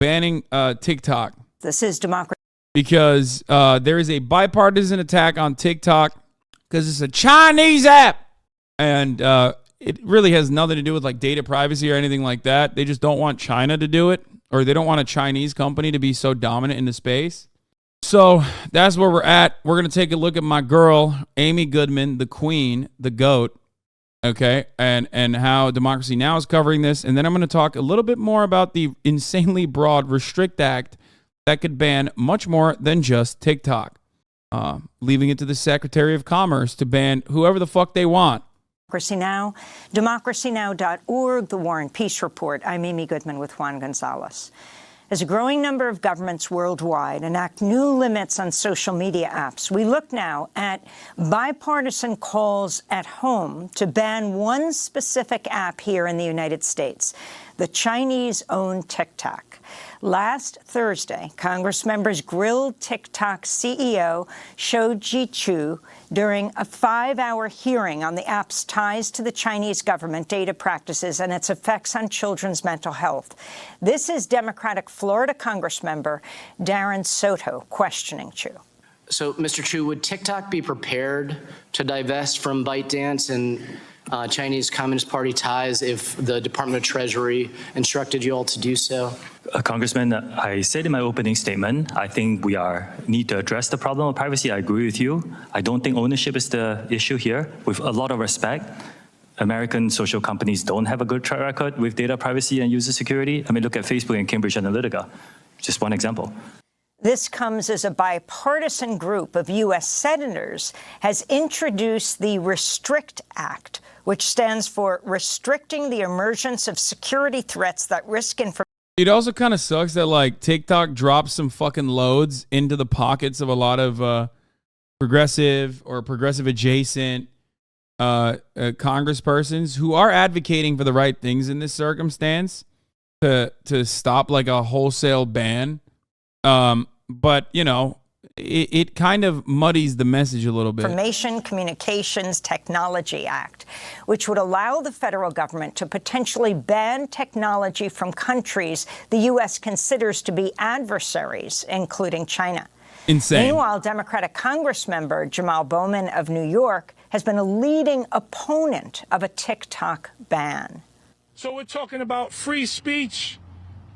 banning TikTok. This is democracy. Because there is a bipartisan attack on TikTok because it's a Chinese app. And it really has nothing to do with like data privacy or anything like that. They just don't want China to do it, or they don't want a Chinese company to be so dominant in the space. So that's where we're at. We're going to take a look at my girl, Amy Goodman, the queen, the GOAT, okay, and how Democracy Now! Is covering this. And then I'm going to talk a little bit more about the insanely broad Restrict Act that could ban much more than just TikTok, leaving it to the Secretary of Commerce to ban whoever the fuck they want. Democracy Now!, democracynow.org, The War and Peace Report. I'm Amy Goodman with Juan Gonzalez. As a growing number of governments worldwide enact new limits on social media apps, we look now at bipartisan calls at home to ban one specific app here in the United States, the Chinese-owned TikTok. Last Thursday, Congress members grilled TikTok CEO Shou Zi-Chew during a 5-hour hearing on the app's ties to the Chinese government, data practices, and its effects on children's mental health. This is Democratic Florida Congressmember Darren Soto questioning Chew. So, Mr. Chew, would TikTok be prepared to divest from ByteDance and Chinese Communist Party ties if the Department of Treasury instructed you all to do so? Congressman, I said in my opening statement, I think we need to address the problem of privacy. I agree with you. I don't think ownership is the issue here. With a lot of respect, American social companies don't have a good track record with data privacy and user security. I mean, look at Facebook and Cambridge Analytica, just one example. This comes as a bipartisan group of U.S. senators has introduced the Restrict Act, which stands for Restricting the Emergence of Security Threats That Risk Information. It also kind of sucks that like TikTok drops some fucking loads into the pockets of a lot of progressive or progressive adjacent congresspersons who are advocating for the right things in this circumstance to stop like a wholesale ban. But, you know, it kind of muddies the message a little bit. Information Communications Technology Act, which would allow the federal government to potentially ban technology from countries the U.S. considers to be adversaries, including China. Insane. Meanwhile, Democratic Congressmember Jamal Bowman of New York has been a leading opponent of a TikTok ban. So we're talking about free speech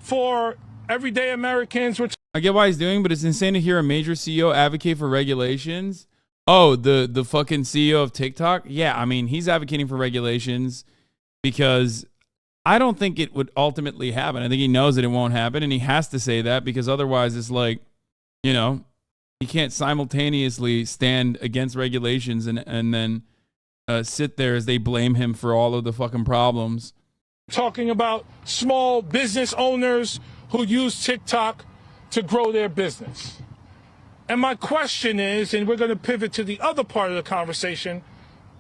for everyday Americans. I get why he's doing, but it's insane to hear a major CEO advocate for regulations. Oh, the fucking CEO of TikTok? Yeah, I mean, he's advocating for regulations because I don't think it would ultimately happen. I think he knows that it won't happen, and he has to say that because otherwise it's like, you know, he can't simultaneously stand against regulations and then sit there as they blame him for all of the fucking problems. Talking about small business owners who use TikTok to grow their business. And my question is, and we're going to pivot to the other part of the conversation,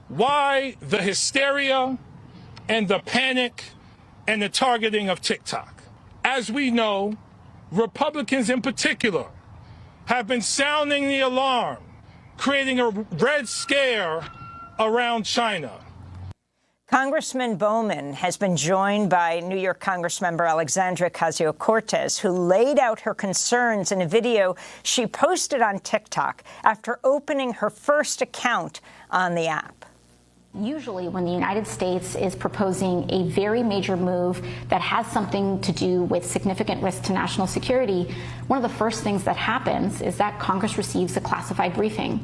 why the hysteria and the panic and the targeting of TikTok? As we know, Republicans in particular have been sounding the alarm, creating a red scare around China. Congressman Bowman has been joined by New York Congressmember Alexandria Ocasio-Cortez, who laid out her concerns in a video she posted on TikTok after opening her first account on the app. Usually when the United States is proposing a very major move that has something to do with significant risk to national security, one of the first things that happens is that Congress receives a classified briefing.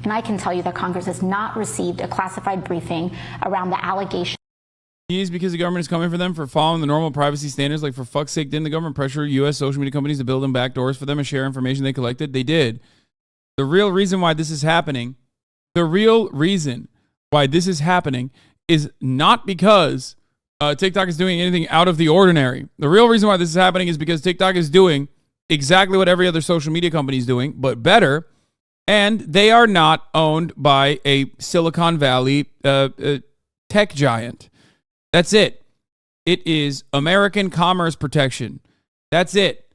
And I can tell you that Congress has not received a classified briefing around the allegation. Is because the government is coming for them for following the normal privacy standards. Like, for fuck's sake, didn't the government pressure U.S. social media companies to build them back doors for them and share information they collected? They did. The real reason why this is happening, is not because TikTok is doing anything out of the ordinary. The real reason why this is happening is because TikTok is doing exactly what every other social media company is doing, but better. And they are not owned by a Silicon Valley tech giant. That's it. It is American commerce protection. That's it.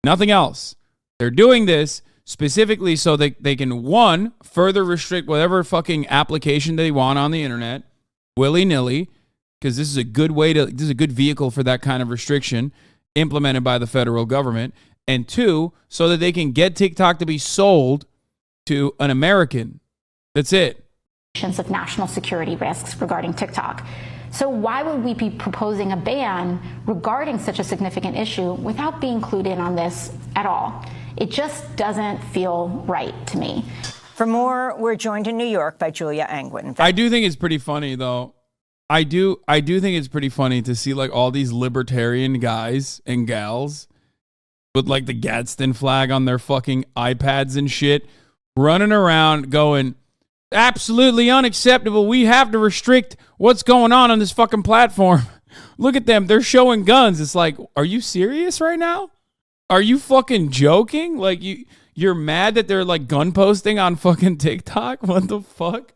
Nothing else. They're doing this specifically so that they can, one, further restrict whatever fucking application they want on the internet, willy-nilly, because this is a good vehicle for that kind of restriction. implemented by the federal government, and 2, so that they can get TikTok to be sold to an American. That's it. Of national security risks regarding TikTok. So why would we be proposing a ban regarding such a significant issue without being clued in on this at all? It just doesn't feel right to me. For more, we're joined in New York by Julia Angwin. I do think it's pretty funny, though. I do think it's pretty funny to see like all these libertarian guys and gals with like the Gadsden flag on their fucking iPads and shit running around going, absolutely unacceptable. We have to restrict what's going on this fucking platform. Look at them. They're showing guns. It's like, are you serious right now? Are you fucking joking? Like you're mad that they're like gun posting on fucking TikTok? What the fuck?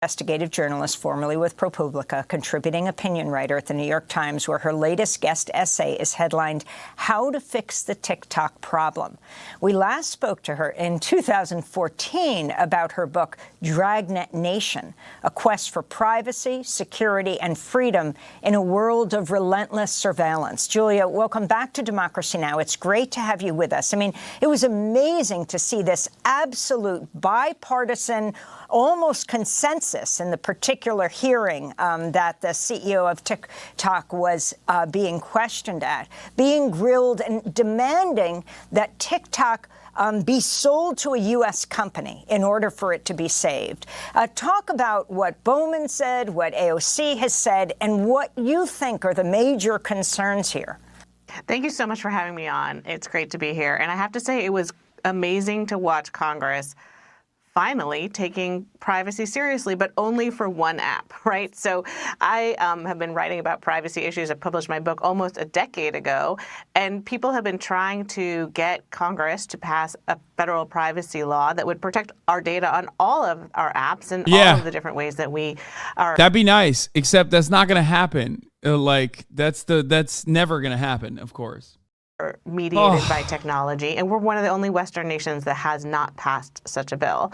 Investigative journalist, formerly with ProPublica, contributing opinion writer at the New York Times, where her latest guest essay is headlined, How to Fix the TikTok Problem. We last spoke to her in 2014 about her book, Dragnet Nation, a quest for privacy, security, and freedom in a world of relentless surveillance. Julia, welcome back to Democracy Now! It's great to have you with us. I mean, it was amazing to see this absolute bipartisan, almost consensus in the particular hearing that the CEO of TikTok was being questioned at, being grilled and demanding that TikTok be sold to a U.S. company in order for it to be saved. Talk about what Bowman said, what AOC has said, and what you think are the major concerns here. Thank you so much for having me on. It's great to be here. And I have to say, it was amazing to watch Congress finally taking privacy seriously, but only for one app, right? So I have been writing about privacy issues. I published my book almost a decade ago, and people have been trying to get Congress to pass a federal privacy law that would protect our data on all of our apps and all of the different ways that we are. That'd be nice, except that's not going to happen. That's never going to happen, of course. Mediated by technology, and we're one of the only Western nations that has not passed such a bill.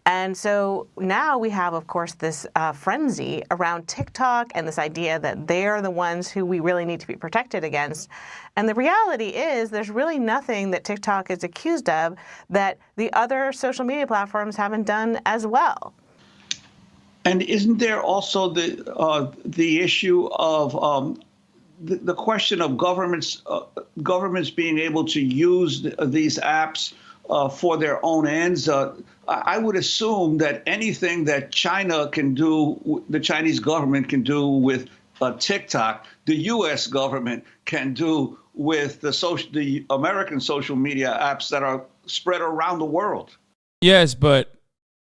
And so now we have, of course, this frenzy around TikTok and this idea that they're the ones who we really need to be protected against. And the reality is there's really nothing that TikTok is accused of that the other social media platforms haven't done as well. And isn't there also the issue of the question of governments being able to use these apps for their own ends? I would assume that anything that China can do, the Chinese government can do with TikTok, the U.S. government can do with the American social media apps that are spread around the world. Yes, but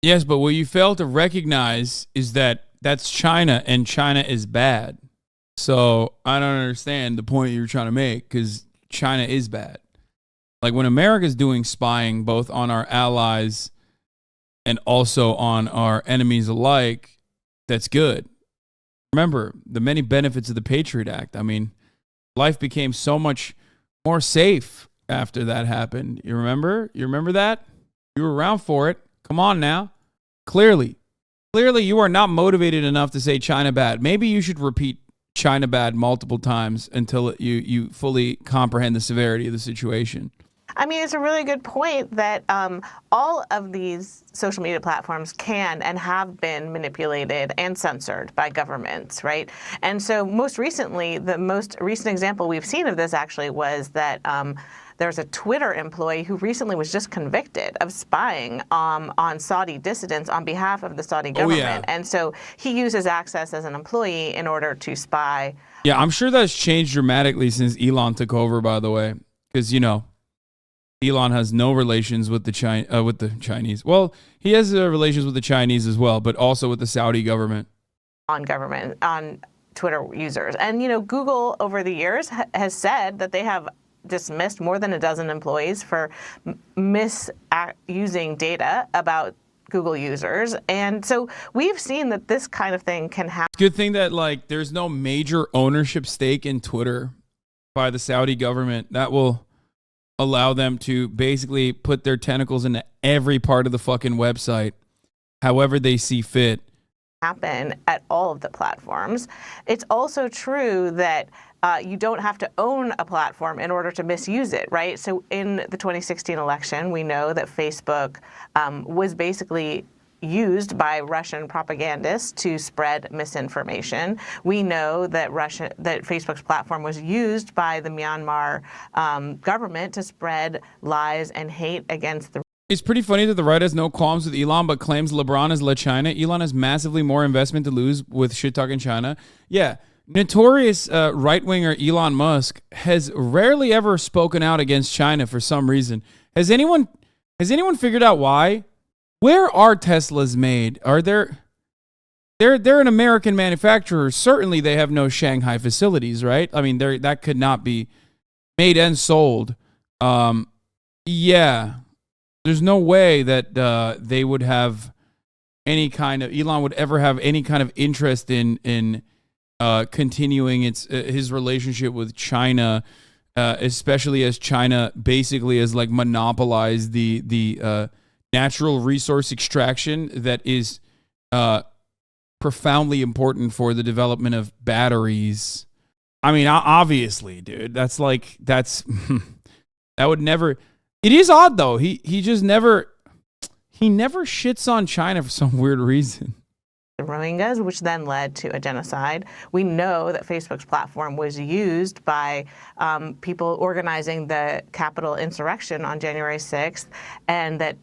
what you fail to recognize is that that's China, and China is bad. So I don't understand the point you're trying to make, because China is bad. Like when America's doing spying both on our allies and also on our enemies alike, that's good. Remember the many benefits of the Patriot Act. I mean, life became so much more safe after that happened. You remember? You remember that? You were around for it. Come on now. Clearly you are not motivated enough to say China bad. Maybe you should repeat China bad multiple times until you fully comprehend the severity of the situation. I mean, it's a really good point that all of these social media platforms can and have been manipulated and censored by governments, right? And so most recently, the most recent example we've seen of this actually was that there's a Twitter employee who recently was just convicted of spying on Saudi dissidents on behalf of the Saudi government. Oh, yeah. And so he uses access as an employee in order to spy. Yeah, I'm sure that's changed dramatically since Elon took over, by the way, because, Elon has no relations with the Chinese. Well, he has relations with the Chinese as well, but also with the Saudi government. On Twitter users. And, Google over the years has said that they have dismissed more than a dozen employees for misusing data about Google users. And so we've seen that this kind of thing can happen. Good thing that there's no major ownership stake in Twitter by the Saudi government. That will allow them to basically put their tentacles into every part of the fucking website, however they see fit. happen at all of the platforms. It's also true that you don't have to own a platform in order to misuse it, right? So in the 2016 election, we know that Facebook was basically used by Russian propagandists to spread misinformation. We know that Facebook's platform was used by the Myanmar government to spread lies and hate against the. It's pretty funny that the right has no qualms with Elon, but claims LeBron has led China. Elon has massively more investment to lose with shit talking China. Yeah, notorious right-winger Elon Musk has rarely ever spoken out against China for some reason. Has anyone figured out why? Where are Teslas made? Are there? They're an American manufacturer. Certainly, they have no Shanghai facilities, right? I mean, that could not be made and sold. Yeah. There's no way that they would have any kind of Elon would ever have any kind of interest in continuing his relationship with China, especially as China basically has like monopolized the natural resource extraction that is profoundly important for the development of batteries. I mean, obviously, dude, that would never. It is odd though. He never shits on China for some weird reason. The Rohingyas, which then led to a genocide. We know that Facebook's platform was used by people organizing the Capitol insurrection on January 6th, and that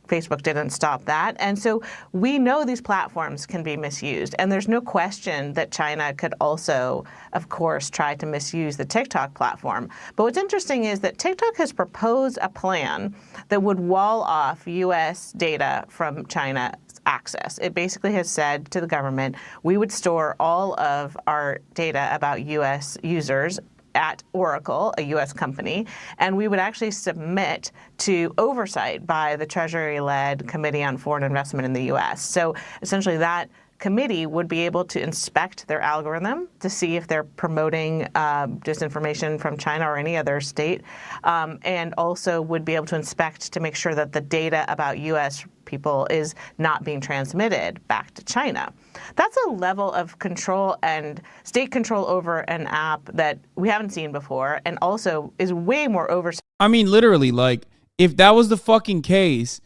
Facebook didn't stop that. And so we know these platforms can be misused. And there's no question that China could also, of course, try to misuse the TikTok platform. But what's interesting is that TikTok has proposed a plan that would wall off U.S. data from China's access. It basically has said to the government, we would store all of our data about U.S. users at Oracle, a U.S. company, and we would actually submit to oversight by the Treasury-led Committee on Foreign Investment in the U.S. So essentially that committee would be able to inspect their algorithm to see if they're promoting disinformation from China or any other state, and also would be able to inspect to make sure that the data about U.S. people is not being transmitted back to China. That's a level of control and state control over an app that we haven't seen before, and also is way more oversight. I mean, literally, like, if that was the fucking case,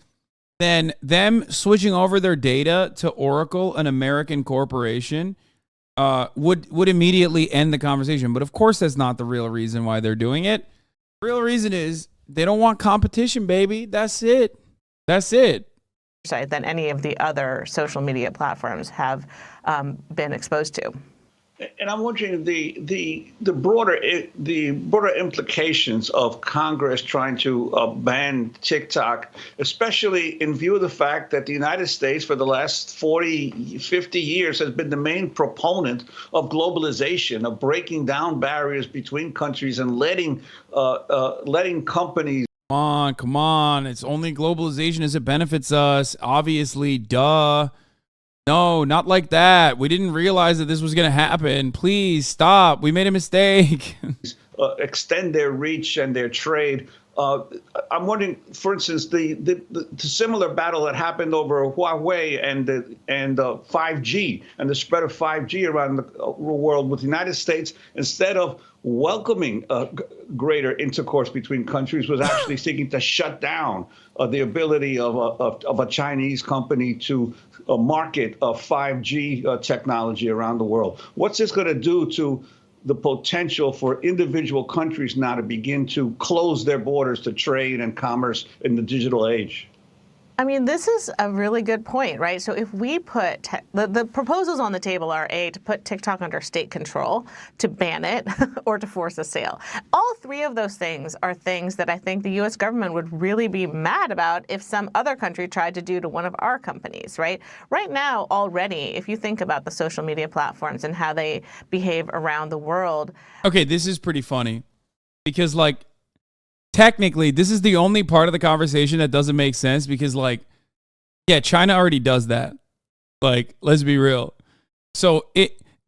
then them switching over their data to Oracle, an American corporation, would immediately end the conversation. But of course, that's not the real reason why they're doing it. The real reason is they don't want competition, baby. That's it. That's it. Than any of the other social media platforms have been exposed to. And I'm wondering the broader implications of Congress trying to ban TikTok, especially in view of the fact that the United States for the last 40, 50 years has been the main proponent of globalization, of breaking down barriers between countries and letting companies. Come on. It's only globalization as it benefits us. Obviously, duh. No, not like that. We didn't realize that this was going to happen. Please stop. We made a mistake. Extend their reach and their trade. I'm wondering, for instance, the similar battle that happened over Huawei and 5G and the spread of 5G around the world with the United States, instead of welcoming greater intercourse between countries, was actually seeking to shut down the ability of a Chinese company to market 5G technology around the world. What's this going to do to the potential for individual countries now to begin to close their borders to trade and commerce in the digital age? I mean, this is a really good point, right? So if we put the proposals on the table are to put TikTok under state control, to ban it, or to force a sale. All three of those things are things that I think the U.S. government would really be mad about if some other country tried to do to one of our companies, right? Right now, already, if you think about the social media platforms and how they behave around the world. Okay, this is pretty funny because, like, technically, this is the only part of the conversation that doesn't make sense because, like, yeah, China already does that. Like, let's be real. So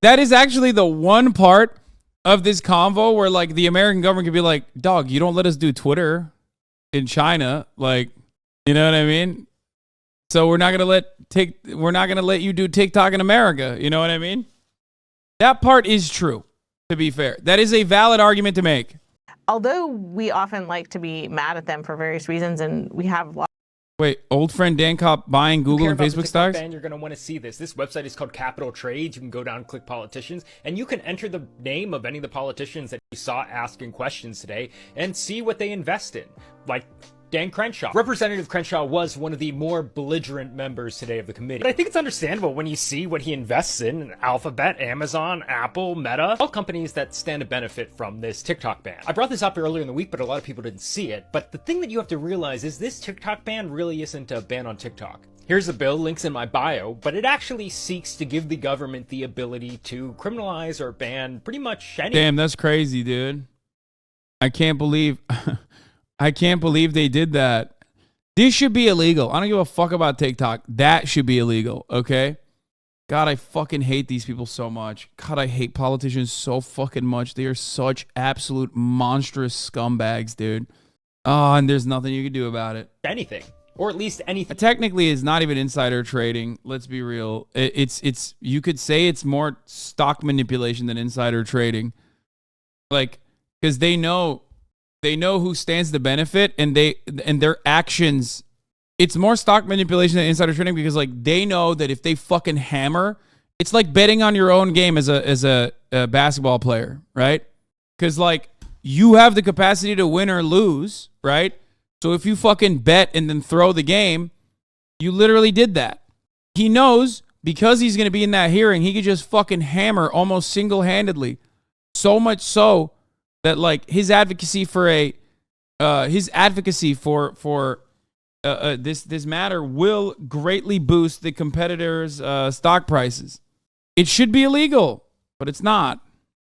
that is actually the one part of this convo where, like, the American government could be like, dog, you don't let us do Twitter in China. Like, you know what I mean? So we're not gonna let you do TikTok in America. You know what I mean? That part is true. To be fair, that is a valid argument to make. Although we often like to be mad at them for various reasons, and we have lots. Wait, old friend Dan Cop buying Google and Facebook stocks? You're going to want to see this. This website is called Capital Trades. You can go down and click politicians, and you can enter the name of any of the politicians that you saw asking questions today and see what they invest in. Like Dan Crenshaw. Representative Crenshaw was one of the more belligerent members today of the committee. But I think it's understandable when you see what he invests in Alphabet, Amazon, Apple, Meta, all companies that stand to benefit from this TikTok ban. I brought this up earlier in the week, but a lot of people didn't see it. But the thing that you have to realize is this TikTok ban really isn't a ban on TikTok. Here's the bill, links in my bio, but it actually seeks to give the government the ability to criminalize or ban pretty much any. Damn, that's crazy, dude. I can't believe they did that. This should be illegal. I don't give a fuck about TikTok. That should be illegal, okay? God, I fucking hate these people so much. God, I hate politicians so fucking much. They are such absolute monstrous scumbags, dude. Oh, and there's nothing you can do about it. Anything. Or at least anything. Technically, it's not even insider trading. Let's be real. It's you could say it's more stock manipulation than insider trading. Like, because they know who stands to benefit, and their actions. It's more stock manipulation than insider trading because like they know that if they fucking hammer, it's like betting on your own game as a basketball player, right? Because like you have the capacity to win or lose, right? So if you fucking bet and then throw the game, you literally did that. He knows because he's going to be in that hearing, he could just fucking hammer almost single-handedly. So much so that like his advocacy for this matter will greatly boost the competitors' stock prices. It should be illegal, but it's not.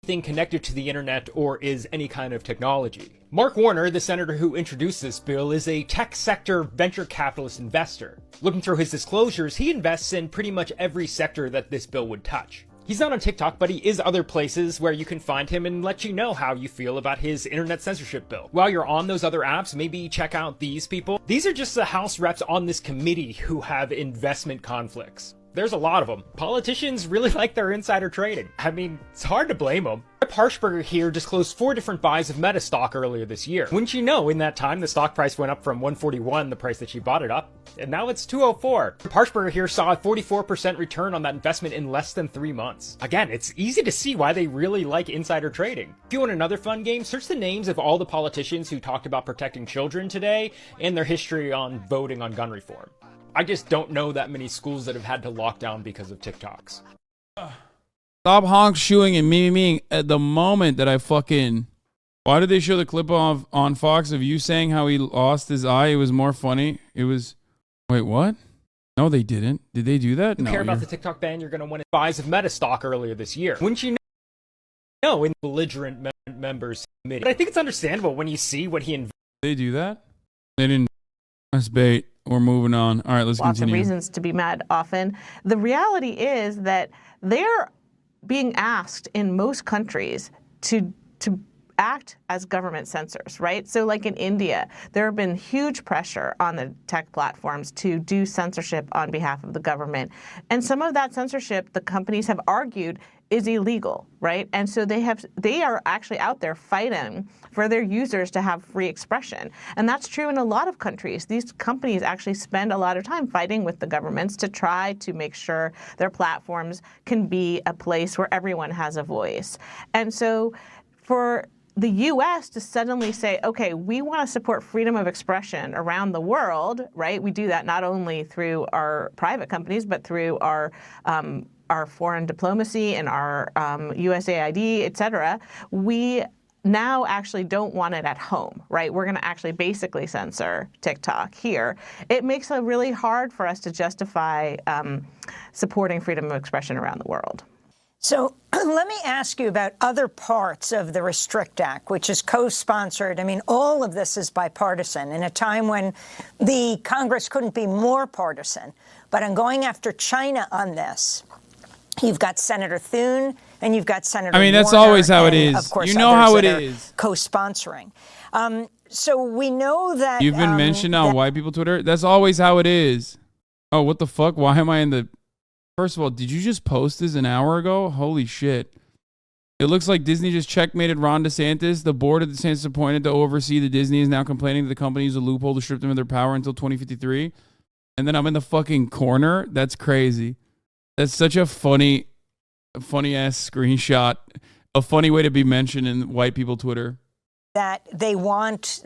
Thing connected to the internet or is any kind of technology. Mark Warner, the senator who introduced this bill, is a tech sector venture capitalist investor. Looking through his disclosures, he invests in pretty much every sector that this bill would touch. He's not on TikTok, but he is other places where you can find him and let you know how you feel about his internet censorship bill. While you're on those other apps, maybe check out these people. These are just the House reps on this committee who have investment conflicts. There's a lot of them. Politicians really like their insider trading. I mean, it's hard to blame them. Harshberger here disclosed 4 different buys of Meta stock earlier this year. Wouldn't you know, in that time, the stock price went up from $141, the price that she bought it up, and now it's $204. Harshberger here saw a 44% return on that investment in less than 3 months. Again, it's easy to see why they really like insider trading. If you want another fun game, search the names of all the politicians who talked about protecting children today and their history on voting on gun reform. I just don't know that many schools that have had to lock down because of TikToks. Stop honk shoeing and me at the moment that I fucking... Why did they show the clip on Fox of you saying how he lost his eye? It was more funny. It was... Wait, what? No, they didn't. Did they do that? If you care about the TikTok ban, you're going to want to buys of Meta stock earlier this year. Wouldn't you know in belligerent members committee? But I think it's understandable when you see what he invested. They do that? They didn't. That's bait. We're moving on. All right, let's continue. Lots of reasons to be mad often. The reality is that they're being asked in most countries to act as government censors, right? So like in India, there have been huge pressure on the tech platforms to do censorship on behalf of the government. And some of that censorship, the companies have argued, is illegal, right? And so they are actually out there fighting for their users to have free expression. And that's true in a lot of countries. These companies actually spend a lot of time fighting with the governments to try to make sure their platforms can be a place where everyone has a voice. And so for the U.S. to suddenly say, okay, we want to support freedom of expression around the world, right? We do that not only through our private companies, but through our foreign diplomacy and our USAID, et cetera. We now actually don't want it at home, right? We're going to actually basically censor TikTok here. It makes it really hard for us to justify supporting freedom of expression around the world. So let me ask you about other parts of the Restrict Act, which is co-sponsored. I mean, all of this is bipartisan in a time when the Congress couldn't be more partisan. But I'm going after China on this. You've got Senator Thune and you've got Senator I mean, that's Warner always how it and, is. Of course, you know how it that is. Co-sponsoring. So we know that you've been mentioned on white people Twitter. That's always how it is. Oh, what the fuck? Why am I in the... First of all, did you just post this an hour ago? Holy shit. It looks like Disney just checkmated Ron DeSantis. The board of DeSantis appointed to oversee the Disney is now complaining that the company used a loophole to strip them of their power until 2053. And then I'm in the fucking corner? That's crazy. That's such a funny ass screenshot. A funny way to be mentioned in white people Twitter. That they want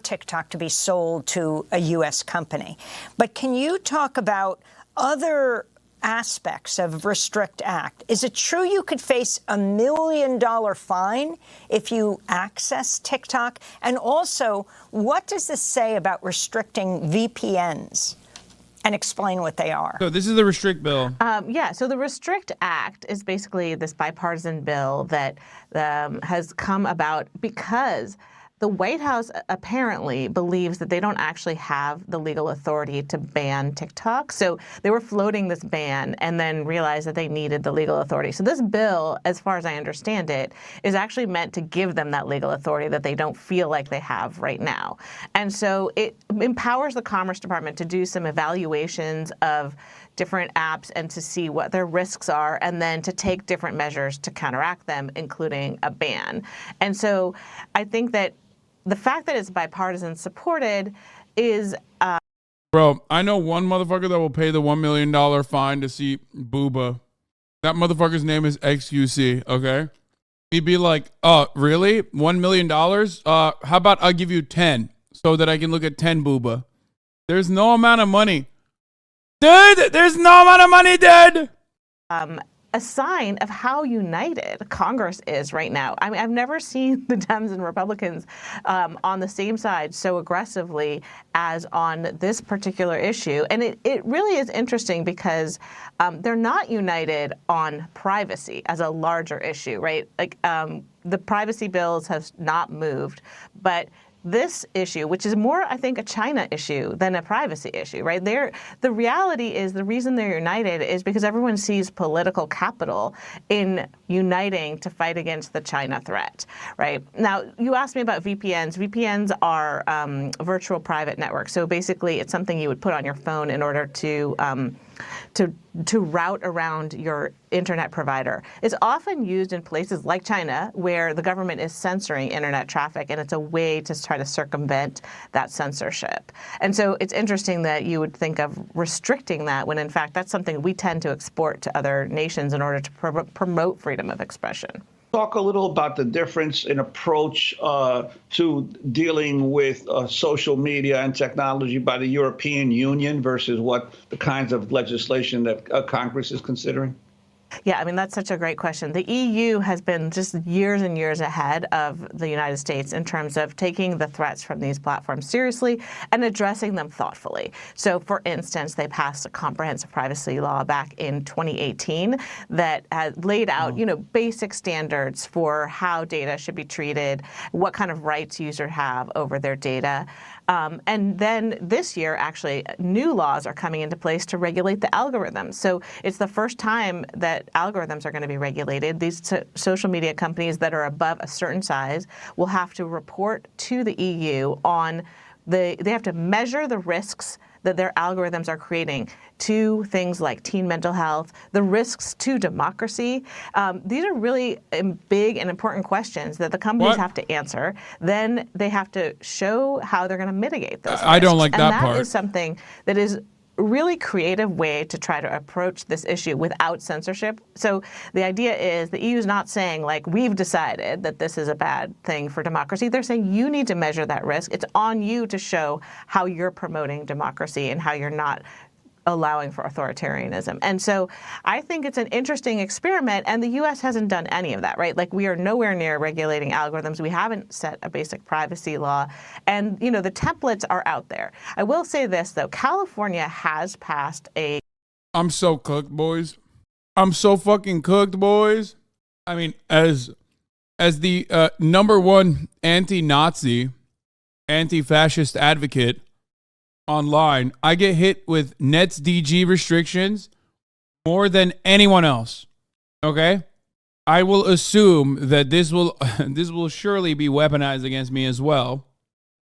TikTok to be sold to a U.S. company. But can you talk about other aspects of Restrict Act? Is it true you could face $1 million fine if you access TikTok? And also, what does this say about restricting VPNs? And explain what they are. So this is the Restrict bill. So the Restrict Act is basically this bipartisan bill that has come about because the White House apparently believes that they don't actually have the legal authority to ban TikTok. So they were floating this ban and then realized that they needed the legal authority. So this bill, as far as I understand it, is actually meant to give them that legal authority that they don't feel like they have right now. And so it empowers the Commerce Department to do some evaluations of different apps and to see what their risks are and then to take different measures to counteract them, including a ban. And so I think that the fact that it's bipartisan supported is... Bro, I know one motherfucker that will pay the $1 million fine to see Booba. That motherfucker's name is XQC, okay? He'd be like, really? $1 million? How about I'll give you 10 so that I can look at 10 Booba? There's no amount of money. Dude, there's no amount of money, dude! A sign of how united Congress is right now. I mean, I've never seen the Dems and Republicans on the same side so aggressively as on this particular issue. And it really is interesting because they're not united on privacy as a larger issue, right? Like the privacy bills have not moved, but this issue, which is more, I think, a China issue than a privacy issue, right? The reality is the reason they're united is because everyone sees political capital in uniting to fight against the China threat, right? Now, you asked me about VPNs. VPNs are virtual private networks. So basically, it's something you would put on your phone in order to route around your internet provider. It's often used in places like China where the government is censoring internet traffic, and it's a way to try to circumvent that censorship. And so it's interesting that you would think of restricting that when in fact that's something we tend to export to other nations in order to promote freedom of expression. Talk a little about the difference in approach to dealing with social media and technology by the European Union versus what the kinds of legislation that Congress is considering? Yeah, I mean, that's such a great question. The EU has been just years and years ahead of the United States in terms of taking the threats from these platforms seriously and addressing them thoughtfully. So, for instance, they passed a comprehensive privacy law back in 2018 that had laid out, basic standards for how data should be treated, what kind of rights users have over their data. And then this year, actually, new laws are coming into place to regulate the algorithms. So it's the first time that algorithms are going to be regulated. These social media companies that are above a certain size will have to report to the EU on they have to measure the risks that their algorithms are creating to things like teen mental health, the risks to democracy. These are really big and important questions that the companies have to answer. Then they have to show how they're going to mitigate those risks. I don't like that part. And that is something that is really creative way to try to approach this issue without censorship. So the idea is the EU is not saying, like, we've decided that this is a bad thing for democracy. They're saying you need to measure that risk. It's on you to show how you're promoting democracy and how you're not allowing for authoritarianism. And so I think it's an interesting experiment, and the U.S. hasn't done any of that, right? Like, we are nowhere near regulating algorithms. We haven't set a basic privacy law. And, the templates are out there. I will say this, though. California has passed a... I'm so cooked, boys. I'm so fucking cooked, boys. I mean, as the number one anti-Nazi, anti-fascist advocate online, I get hit with Nets DG restrictions more than anyone else. Okay? I will assume that this will surely be weaponized against me as well.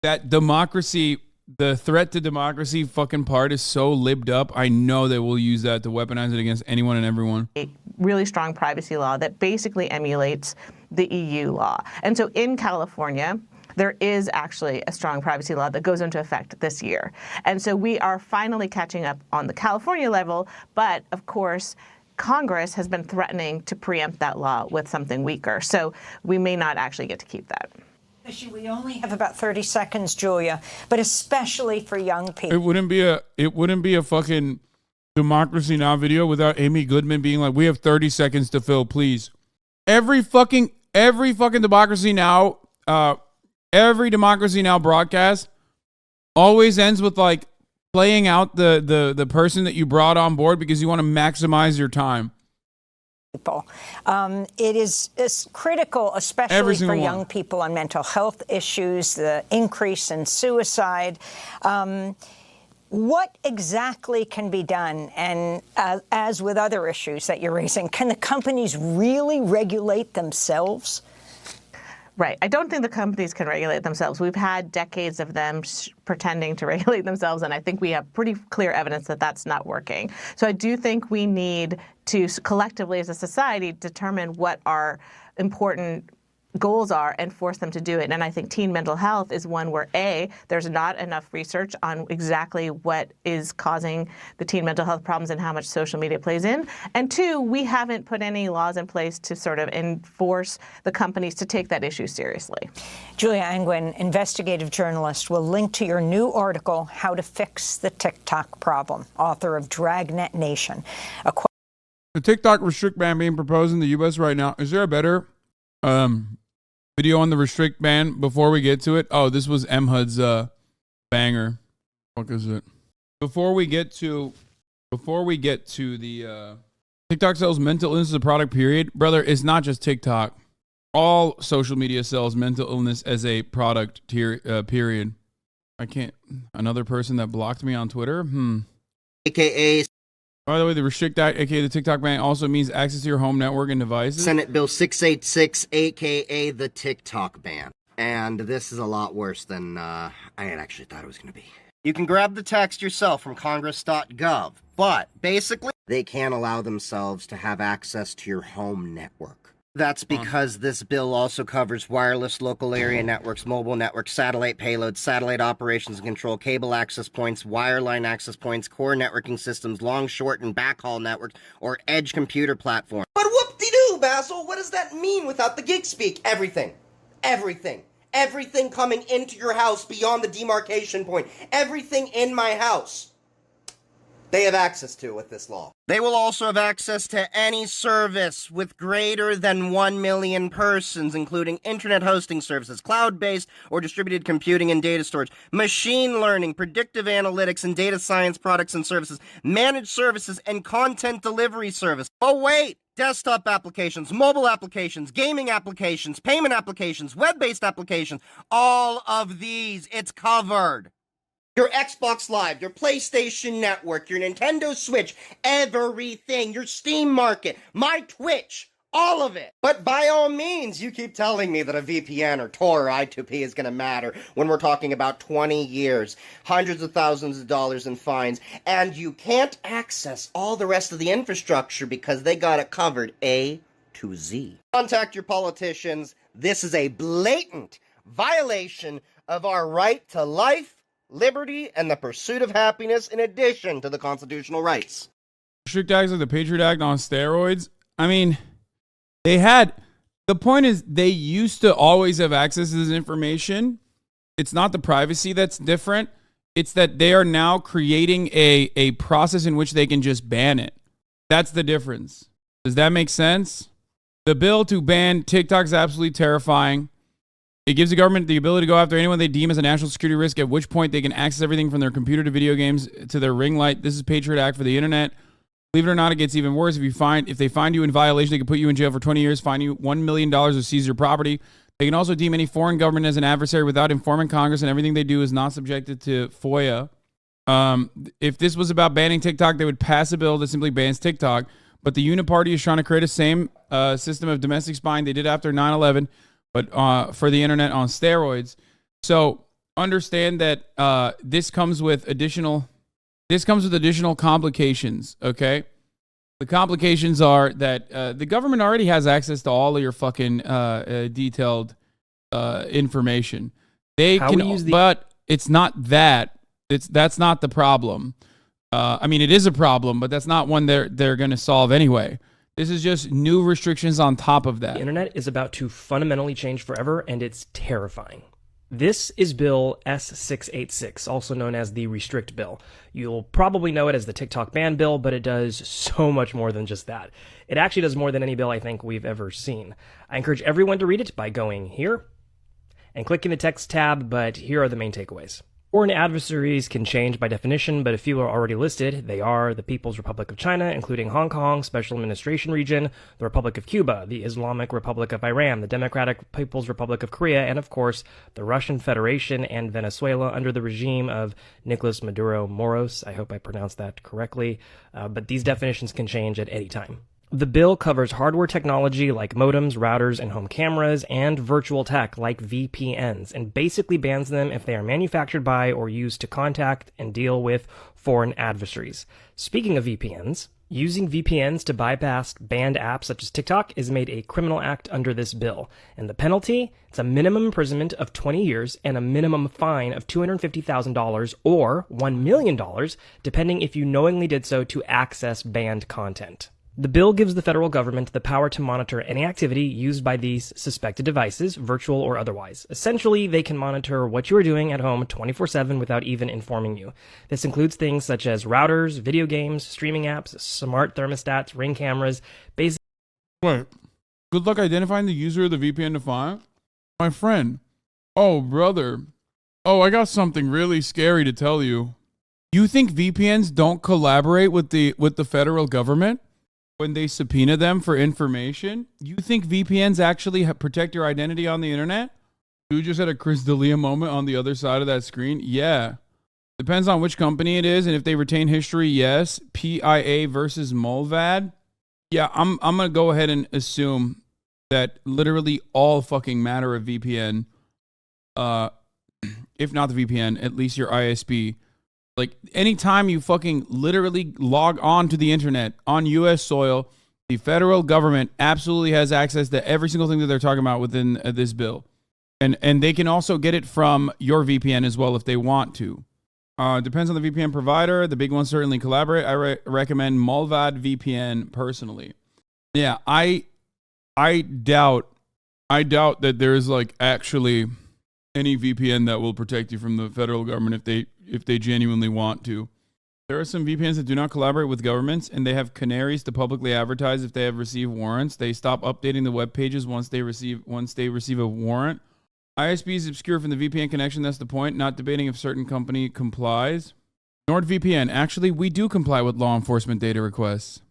That democracy the threat to democracy fucking part is so libbed up. I know they will use that to weaponize it against anyone and everyone. A really strong privacy law that basically emulates the EU law. And so in California, there is actually a strong privacy law that goes into effect this year. And so we are finally catching up on the California level, but of course, Congress has been threatening to preempt that law with something weaker. So we may not actually get to keep that. We only have about 30 seconds, Julia, but especially for young people. It wouldn't be a fucking Democracy Now! Video without Amy Goodman being like, we have 30 seconds to fill, please. Every fucking Democracy Now! Every Democracy Now! Broadcast always ends with like playing out the person that you brought on board because you want to maximize your time. People. It is critical, especially for young people on mental health issues, the increase in suicide. What exactly can be done? And as with other issues that you're raising, can the companies really regulate themselves? Right. I don't think the companies can regulate themselves. We've had decades of them pretending to regulate themselves, and I think we have pretty clear evidence that that's not working. So I do think we need to collectively as a society determine what our important goals are and force them to do it. And I think teen mental health is one where, A, there's not enough research on exactly what is causing the teen mental health problems and how much social media plays in. And two, we haven't put any laws in place to sort of enforce the companies to take that issue seriously. Julia Angwin, investigative journalist, will link to your new article, How to Fix the TikTok Problem, author of Dragnet Nation. The TikTok restrict ban being proposed in the U.S. right now, is there a better video on the restrict ban before we get to it? Oh, this was MHUD's banger. What is it? Before we get to the TikTok sells mental illness as a product, period. Brother, it's not just TikTok. All social media sells mental illness as a product, period. I can't. Another person that blocked me on Twitter? AKA. By the way, the Restrict Act, aka the TikTok ban, also means access to your home network and devices. Senate Bill 686, aka the TikTok ban. And this is a lot worse than I had actually thought it was going to be. You can grab the text yourself from congress.gov, but basically, they can't allow themselves to have access to your home network. That's because this bill also covers wireless local area networks, mobile networks, satellite payloads, satellite operations and control, cable access points, wireline access points, core networking systems, long, short, and backhaul networks, or edge computer platforms. But whoop-de-doo, Basil! What does that mean without the gig speak? Everything. Everything. Everything coming into your house beyond the demarcation point. Everything in my house. They have access to with this law. They will also have access to any service with greater than 1 million persons, including internet hosting services, cloud-based or distributed computing and data storage, machine learning, predictive analytics and data science products and services, managed services, and content delivery service. Oh wait! Desktop applications, mobile applications, gaming applications, payment applications, web-based applications, all of these, it's covered. Your Xbox Live, your PlayStation Network, your Nintendo Switch, everything, your Steam Market, my Twitch, all of it. But by all means, you keep telling me that a VPN or Tor or I2P is going to matter when we're talking about 20 years, hundreds of thousands of dollars in fines, and you can't access all the rest of the infrastructure because they got it covered A to Z. Contact your politicians. This is a blatant violation of our right to life, liberty, and the pursuit of happiness in addition to the constitutional rights. Restrict acts like the Patriot Act on steroids. I mean, the point is they used to always have access to this information. It's not the privacy that's different. It's that they are now creating a process in which they can just ban it. That's the difference. Does that make sense? The bill to ban TikTok is absolutely terrifying. It gives the government the ability to go after anyone they deem as a national security risk, at which point they can access everything from their computer to video games to their ring light. This is Patriot Act for the internet. Believe it or not, it gets even worse. If they find you in violation, they can put you in jail for 20 years, fine you $1 million, or seize your property. They can also deem any foreign government as an adversary without informing Congress, and everything they do is not subjected to FOIA. If this was about banning TikTok, they would pass a bill that simply bans TikTok. But the Uniparty is trying to create a same system of domestic spying they did after 9/11, but for the internet on steroids. So understand that this comes with additional complications, okay? The complications are that the government already has access to all of your fucking detailed information. They How can, we use the- but it's not that. That's not the problem. I mean, it is a problem, but that's not one they're going to solve anyway. This is just new restrictions on top of that. The internet is about to fundamentally change forever, and it's terrifying. This is Bill S686, also known as the Restrict Bill. You'll probably know it as the TikTok ban bill, but it does so much more than just that. It actually does more than any bill I think we've ever seen. I encourage everyone to read it by going here and clicking the text tab, but here are the main takeaways. Foreign adversaries can change by definition, but a few are already listed. They are the People's Republic of China, including Hong Kong, Special Administration Region, the Republic of Cuba, the Islamic Republic of Iran, the Democratic People's Republic of Korea, and of course, the Russian Federation and Venezuela under the regime of Nicolas Maduro Moros. I hope I pronounced that correctly, but these definitions can change at any time. The bill covers hardware technology like modems, routers, and home cameras, and virtual tech like VPNs, and basically bans them if they are manufactured by or used to contact and deal with foreign adversaries. Speaking of VPNs, using VPNs to bypass banned apps such as TikTok is made a criminal act under this bill, and the penalty, it's a minimum imprisonment of 20 years and a minimum fine of $250,000 or $1 million, depending if you knowingly did so to access banned content. The bill gives the federal government the power to monitor any activity used by these suspected devices, virtual or otherwise. Essentially, they can monitor what you are doing at home 24/7 without even informing you. This includes things such as routers, video games, streaming apps, smart thermostats, Ring cameras, basic... Wait. Good luck identifying the user of the VPN defiant? My friend. Oh, brother. Oh, I got something really scary to tell you. You think VPNs don't collaborate with the federal government when they subpoena them for information? You think VPNs actually protect your identity on the internet? You just had a Chris D'Elia moment on the other side of that screen. Yeah. Depends on which company it is, and if they retain history, yes. PIA versus Mulvad. Yeah, I'm gonna go ahead and assume that literally all fucking matter of VPN, if not the VPN, at least your ISP. Like, anytime you fucking literally log on to the internet on U.S. soil, the federal government absolutely has access to every single thing that they're talking about within this bill. And they can also get it from your VPN as well if they want to. Depends on the VPN provider. The big ones certainly collaborate. I recommend Mulvad VPN personally. Yeah, I doubt that there's like actually any VPN that will protect you from the federal government if they genuinely want to. There are some VPNs that do not collaborate with governments, and they have canaries to publicly advertise if they have received warrants. They stop updating the web pages once they receive a warrant. ISP is obscure from the VPN connection. That's the point. Not debating if certain company complies. NordVPN. Actually, we do comply with law enforcement data requests.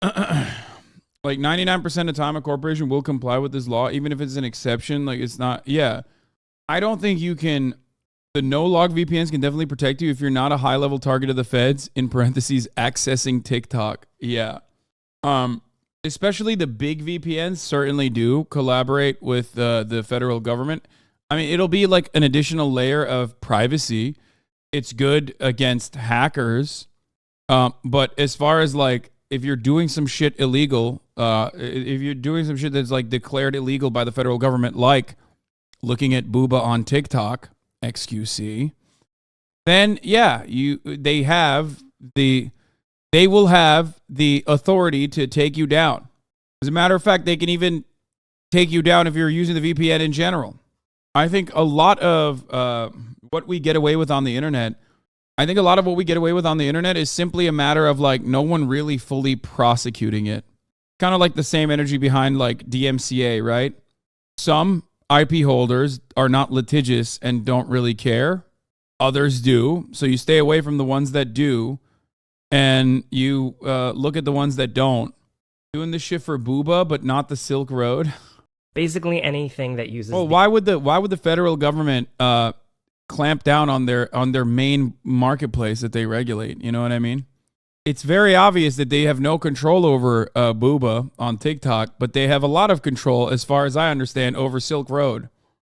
Like 99% of the time, a corporation will comply with this law, even if it's an exception. Like, it's not. Yeah. I don't think you can. The no-log VPNs can definitely protect you if you're not a high-level target of the feds, in parentheses, accessing TikTok. Yeah. Especially the big VPNs certainly do collaborate with the federal government. I mean, it'll be like an additional layer of privacy. It's good against hackers. But as far as like, if you're doing some shit illegal, if you're doing some shit that's like declared illegal by the federal government, like looking at booba on TikTok, XQC, then yeah, they will have the authority to take you down. As a matter of fact, they can even take you down if you're using the VPN in general. I think a lot of what we get away with on the internet, is simply a matter of like no one really fully prosecuting it. Kind of like the same energy behind like DMCA, right? Some IP holders are not litigious and don't really care. Others do. So you stay away from the ones that do, and you look at the ones that don't. Doing this shit for booba, but not the Silk Road. Basically anything that uses... Well, why would the federal government clamp down on their main marketplace that they regulate? You know what I mean? It's very obvious that they have no control over booba on TikTok, but they have a lot of control, as far as I understand, over Silk Road.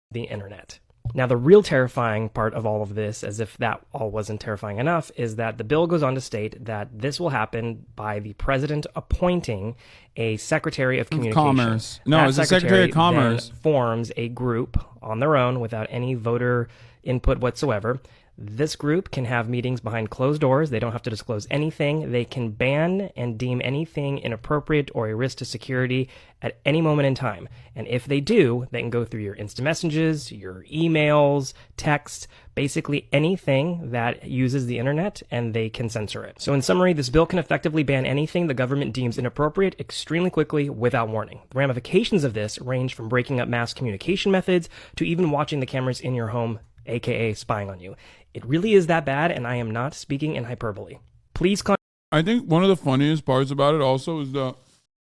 The internet. Now, the real terrifying part of all of this, as if that all wasn't terrifying enough, is that the bill goes on to state that this will happen by the president appointing a Secretary of Communication. Commerce. No, it's a Secretary of Commerce. Then forms a group on their own without any voter input whatsoever. This group can have meetings behind closed doors. They don't have to disclose anything. They can ban and deem anything inappropriate or a risk to security at any moment in time. And if they do, they can go through your instant messages, your emails, text, basically anything that uses the internet, and they can censor it. So in summary, this bill can effectively ban anything the government deems inappropriate extremely quickly without warning. The ramifications of this range from breaking up mass communication methods to even watching the cameras in your home, aka spying on you. It really is that bad, and I am not speaking in hyperbole. Please I think one of the funniest parts about it also is that,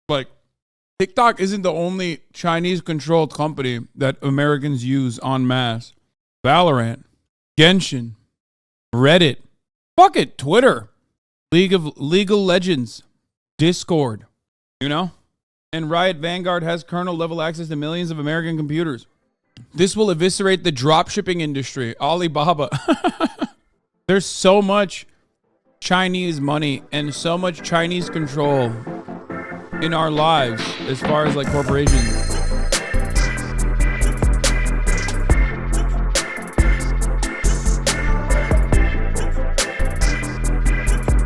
like, TikTok isn't the only Chinese-controlled company that Americans use en masse. Valorant, Genshin, Reddit, fuck it, Twitter, League of Legends, Discord, you know? And Riot Vanguard has kernel-level access to millions of American computers. This will eviscerate the dropshipping industry, Alibaba. There's so much Chinese money and so much Chinese control in our lives as far as like corporations.